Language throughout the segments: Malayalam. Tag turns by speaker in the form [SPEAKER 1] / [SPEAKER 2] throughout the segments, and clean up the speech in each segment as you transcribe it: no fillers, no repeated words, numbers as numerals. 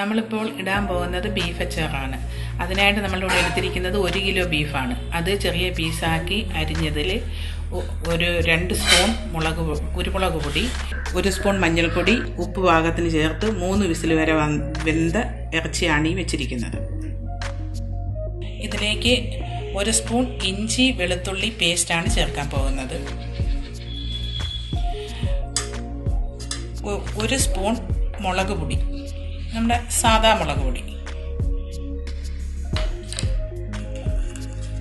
[SPEAKER 1] നമ്മളിപ്പോൾ ഇടാൻ പോകുന്നത് ബീഫ് അച്ചാറാണ്. അതിനായിട്ട് നമ്മളിവിടെ എടുത്തിരിക്കുന്നത് 1 കിലോ ബീഫാണ്. അത് ചെറിയ പീസാക്കി അരിഞ്ഞതിൽ ഒരു 2 സ്പൂൺ കുരുമുളക് പൊടി, 1 സ്പൂൺ മഞ്ഞൾപ്പൊടി, ഉപ്പ് പാകത്തിന് ചേർത്ത് 3 വിസിൽ വരെ വെന്ത ഇറച്ചിയാണ് ഈ വെച്ചിരിക്കുന്നത്. ഇതിലേക്ക് 1 സ്പൂൺ ഇഞ്ചി വെളുത്തുള്ളി പേസ്റ്റാണ് ചേർക്കാൻ പോകുന്നത്. 1 സ്പൂൺ മുളക് പൊടി, നമ്മുടെ സാദാ മുളക് പൊടി,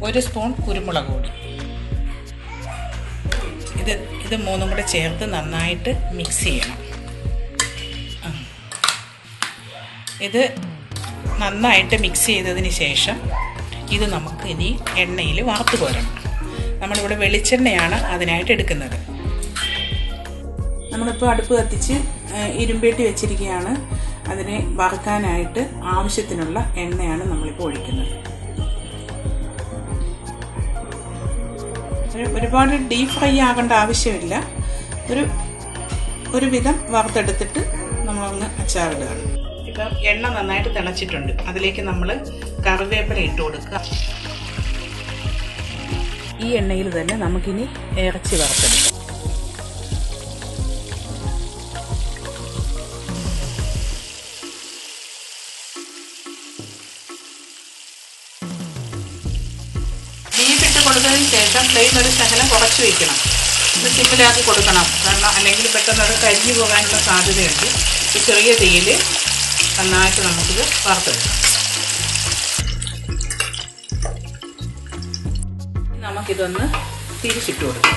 [SPEAKER 1] 1 സ്പൂൺ കുരുമുളക് പൊടി. ഇത് മൂന്നും കൂടെ ചേർത്ത് നന്നായിട്ട് മിക്സ് ചെയ്യണം. ഇത് നന്നായിട്ട് മിക്സ് ചെയ്തതിന് ശേഷം ഇത് നമുക്ക് ഇനി എണ്ണയിൽ വറുത്ത് കോരണം. നമ്മളിവിടെ വെളിച്ചെണ്ണയാണ് അതിനായിട്ട് എടുക്കുന്നത്. നമ്മളിപ്പോൾ അടുപ്പ് കത്തിച്ച് ഇരുമ്പേട്ടി വെച്ചിരിക്കുകയാണ്. അതിനെ വറുക്കാനായിട്ട് ആവശ്യത്തിനുള്ള എണ്ണയാണ് നമ്മളിപ്പോൾ ഒഴിക്കുന്നത്. ഒരുപാട് ഡീപ് ഫ്രൈ ആകേണ്ട ആവശ്യമില്ല. ഒരു വിധം വറുത്തെടുത്തിട്ട് നമ്മളൊന്ന് അച്ചാറിടുകയാണ്. ഇപ്പം എണ്ണ നന്നായിട്ട് തിളച്ചിട്ടുണ്ട്. അതിലേക്ക് നമ്മൾ കറിവേപ്പില ഇട്ട് കൊടുക്കുക. ഈ എണ്ണയിൽ തന്നെ നമുക്കിനി ഇറച്ചി വറുത്തെടുക്കാം. ബീഫ് കൊടുത്തതിന് ശേഷം ഫ്ലെയിം ഒരു ശകലം കുറച്ച് വയ്ക്കണം. ഇത് സിമ്മിലാക്കി കൊടുക്കണം. കാരണം അല്ലെങ്കിൽ പെട്ടെന്ന് അത് കരിഞ്ഞു പോകാനുള്ള സാധ്യതയുണ്ട്. ഈ ചെറിയ തീയിൽ നന്നായിട്ട് നമുക്കിത് വറുത്തെടുക്കാം. നമുക്കിതൊന്ന് തിരിച്ചിട്ട് കൊടുക്കാം.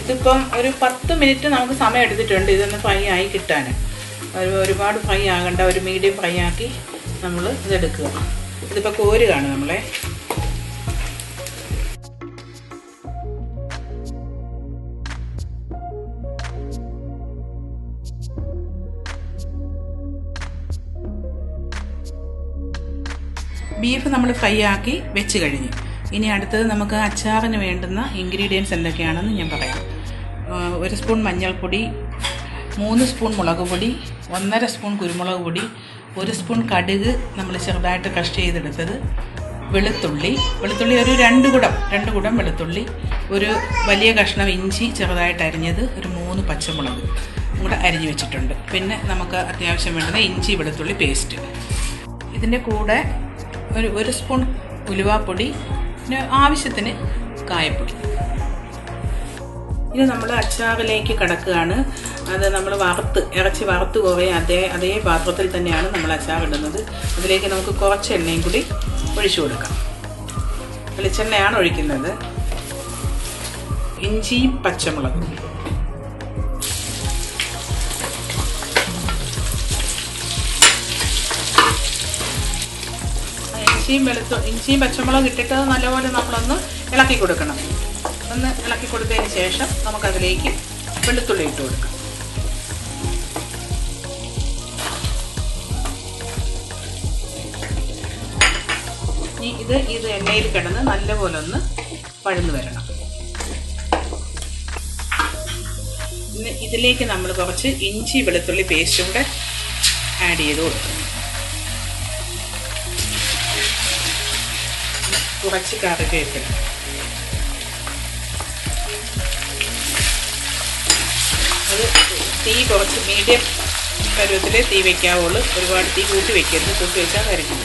[SPEAKER 1] ഇതിപ്പം ഒരു 10 മിനിറ്റ് നമുക്ക് സമയം എടുത്തിട്ടുണ്ട് ഇതൊന്ന് ഫ്രൈ ആയി കിട്ടാൻ. ഒരുപാട് ഫ്രൈ ആകണ്ട, ഒരു മീഡിയം ഫ്രൈ ആക്കി നമ്മൾ ഇതെടുക്കുക. ഇതിപ്പോൾ കോരുകയാണ് നമ്മളെ. ബീഫ് നമ്മൾ ഫ്രൈ ആക്കി വെച്ച് കഴിഞ്ഞു. ഇനി അടുത്തത് നമുക്ക് അച്ചാറിന് വേണ്ടുന്ന ഇൻഗ്രീഡിയൻസ് എന്തൊക്കെയാണെന്ന് ഞാൻ പറയാം. 1 സ്പൂൺ മഞ്ഞൾപ്പൊടി, 3 സ്പൂൺ മുളക് പൊടി, 1.5 സ്പൂൺ കുരുമുളക് പൊടി, 1 സ്പൂൺ കടുക് നമ്മൾ ചെറുതായിട്ട് ക്രഷ് ചെയ്തെടുത്തത്, വെളുത്തുള്ളി ഒരു 2 കുടം വെളുത്തുള്ളി, ഒരു വലിയ കഷ്ണം ഇഞ്ചി ചെറുതായിട്ട് അരിഞ്ഞത്, ഒരു 3 പച്ചമുളക് കൂടെ അരിഞ്ഞു വെച്ചിട്ടുണ്ട്. പിന്നെ നമുക്ക് അത്യാവശ്യം വേണ്ടുന്ന ഇഞ്ചി വെളുത്തുള്ളി പേസ്റ്റ്. ഇതിൻ്റെ കൂടെ ഒരു 1 സ്പൂൺ ഉലുവാപ്പൊടി, പിന്നെ ആവശ്യത്തിന് കായപ്പൊടി. ഇനി നമ്മൾ അച്ചാറിലേക്ക് കടക്കുകയാണ്. അത് നമ്മൾ ഇറച്ചി വറുത്ത് കോരി അതേ പാത്രത്തിൽ തന്നെയാണ് നമ്മൾ അച്ചാർ ഇടുന്നത്. അതിലേക്ക് നമുക്ക് കുറച്ച് എണ്ണയും കൂടി ഒഴിച്ചു കൊടുക്കാം. വെളിച്ചെണ്ണയാണ് ഒഴിക്കുന്നത്. ഇഞ്ചിയും പച്ചമുളകും, ഇഞ്ചിയും പച്ചമുളകും ഇട്ടിട്ട് നല്ലപോലെ നമ്മളൊന്ന് ഇളക്കി കൊടുക്കണം. ഒന്ന് ഇളക്കി കൊടുത്തതിന് ശേഷം നമുക്കതിലേക്ക് വെളുത്തുള്ളി ഇട്ട് കൊടുക്കാം. ഇനി ഇത് എണ്ണയിൽ കിടന്ന് നല്ലപോലെ ഒന്ന് വഴന്നു വരണം. ഇതിലേക്ക് നമ്മൾ കുറച്ച് ഇഞ്ചി വെളുത്തുള്ളി പേസ്റ്റും കൂടെ ആഡ് ചെയ്ത് കൊടുക്കണം. കുറച്ച് കറിവേപ്പില. അത് തീ കുറച്ച് മീഡിയം പരുവത്തിലേ തീ വയ്ക്കാവുള്ളൂ. ഒരുപാട് തീ കൂട്ടി വയ്ക്കരുത്. കൂട്ടി വെച്ചാൽ കരിക്കും.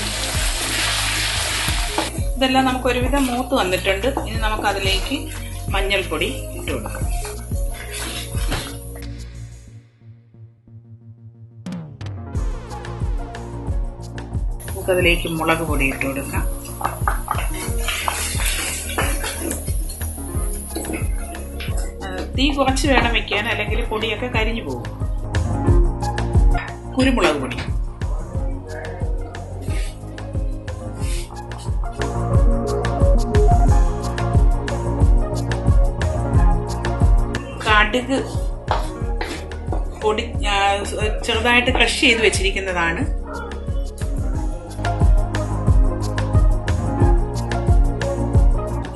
[SPEAKER 1] ഇതെല്ലാം നമുക്ക് ഒരുവിധം മൂത്ത് വന്നിട്ടുണ്ട്. ഇനി നമുക്കതിലേക്ക് മഞ്ഞൾപ്പൊടി ഇട്ട് കൊടുക്കാം. നമുക്കതിലേക്ക് മുളക് പൊടി ഇട്ട് കൊടുക്കാം. തീ കുറച്ച് വേണം വെക്കാൻ, അല്ലെങ്കിൽ പൊടിയൊക്കെ കരിഞ്ഞു പോകും. കുരുമുളക് പൊടി, കടുക് പൊടി ചെറുതായിട്ട് ക്രഷ് ചെയ്ത് വെച്ചിരിക്കുന്നതാണ്.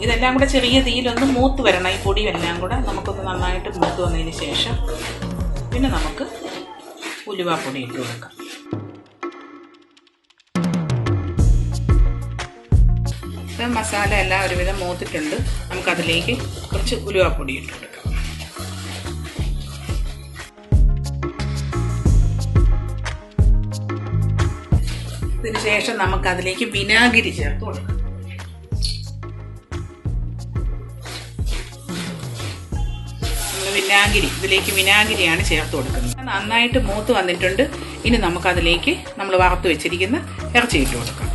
[SPEAKER 1] ഇതെല്ലാം കൂടെ ചെറിയ തീയിലൊന്ന് മൂത്ത് വരണം. ഈ പൊടിയും എല്ലാം കൂടെ നമുക്കൊന്ന് നന്നായിട്ട് മൂത്ത് വന്നതിന് ശേഷം പിന്നെ നമുക്ക് ഉലുവാപ്പൊടി ഇട്ട് കൊടുക്കാം. ഇപ്പം മസാല എല്ലാം ഒരുവിധം മൂത്തിട്ടുണ്ട്. നമുക്കതിലേക്ക് കുറച്ച് ഉലുവാപ്പൊടി ഇട്ട് കൊടുക്കാം. ഇതിന് ശേഷം നമുക്കതിലേക്ക് വിനാഗിരി ചേർത്ത് കൊടുക്കാം. ഇതിലേക്ക് വിനാഗിരിയാണ് ചേർത്ത് കൊടുക്കുന്നത്. നന്നായിട്ട് മൂത്ത് വന്നിട്ടുണ്ട്. ഇനി നമുക്കതിലേക്ക് നമ്മൾ വറുത്ത് വെച്ചിരിക്കുന്ന ഇറച്ചി ഇട്ട് കൊടുക്കാം.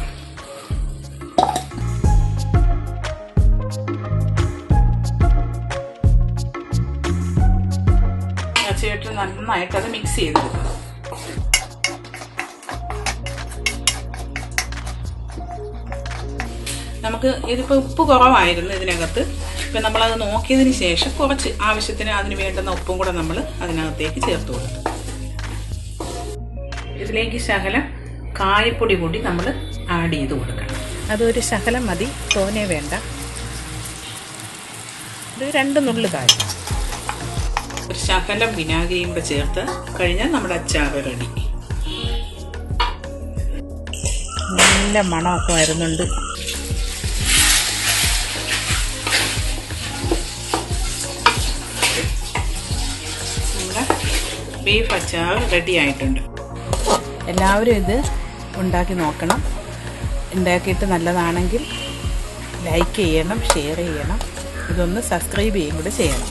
[SPEAKER 1] ഇറച്ചിയിട്ട് നന്നായിട്ട് അത് മിക്സ് ചെയ്ത് കൊടുക്കാം. നമുക്ക് ഇതിപ്പോൾ ഉപ്പ് കുറവായിരുന്നു ഇതിനകത്ത്. ഇപ്പം നമ്മളത് നോക്കിയതിന് ശേഷം കുറച്ച് ആവശ്യത്തിന് അതിന് വേണ്ടുന്ന ഉപ്പും കൂടെ നമ്മൾ അതിനകത്തേക്ക് ചേർത്ത് കൊടുക്കും. ഇതിലേക്ക് ശകലം കായപ്പൊടി കൂടി നമ്മൾ ആഡ് ചെയ്ത് കൊടുക്കണം. അതൊരു ശകലം മതി, തോനെ വേണ്ട. ഒരു 2 നുള്ളു കായ, ഒരു ശകലം വിനാഗിരിയും കൂടെ ചേർത്ത് കഴിഞ്ഞാൽ നമ്മുടെ അച്ചാർ റെഡി. നല്ല മണമൊക്കെ വരുന്നുണ്ട്. ബീഫ് അച്ചാർ റെഡി ആയിട്ടുണ്ട്. എല്ലാവരും ഇത് ഉണ്ടാക്കി നോക്കണം. ഉണ്ടാക്കിയിട്ട് നല്ലതാണെങ്കിൽ ലൈക്ക് ചെയ്യണം, ഷെയർ ചെയ്യണം. ഇതൊന്ന് സബ്സ്ക്രൈബ് ചെയ്യുകയും കൂടെ ചെയ്യണം.